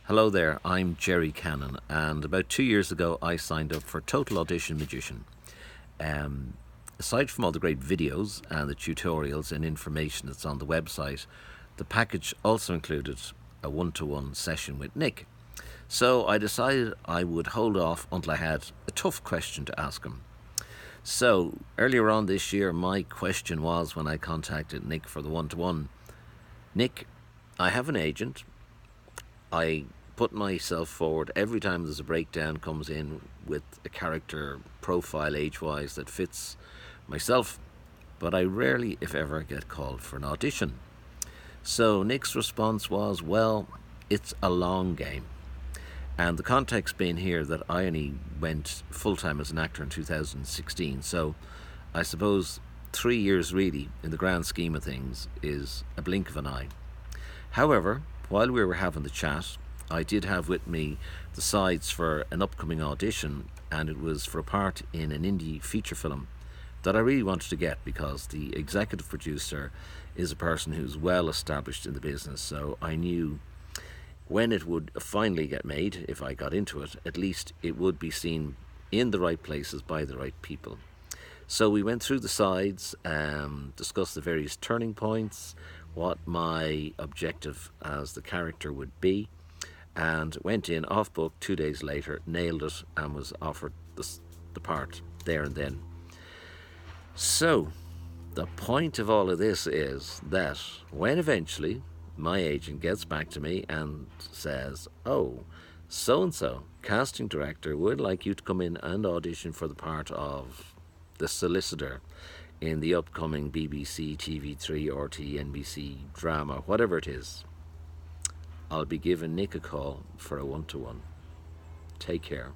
Hello there, I'm Gerry Cannon, and about 2 years ago I signed up for Total Audition Magician. Um, Aside from all the great videos and the tutorials and information that's on the website, the package also included a one-to-one session with Nick. So I decided I would hold off until I had a tough question to ask him. So earlier on this year, my question was, when I contacted Nick for the one-to-one, Nick, I have an agent. I put myself forward every time there's a breakdown comes in with a character profile age-wise that fits myself, but I rarely, if ever, get called for an audition. So Nick's response was, well, it's a long game. And the context being here that I only went full-time as an actor in 2016, so I suppose 3 years really, in the grand scheme of things, is a blink of an eye. However, while we were having the chat, I did have with me the sides for an upcoming audition, and it was for a part in an indie feature film that I really wanted to get because the executive producer is a person who's well established in the business, so I knew when it would finally get made, if I got into it, at least it would be seen in the right places by the right people. So we went through the sides, discussed the various turning points, what my objective as the character would be, and went in off book 2 days later, nailed it, and was offered the part there and then. So the point of all of this is that when eventually my agent gets back to me and says, oh, so-and-so, casting director, would like you to come in and audition for the part of the solicitor in the upcoming BBC, TV3, RT, NBC drama, whatever it is, I'll be giving Nick a call for a one-to-one. Take care.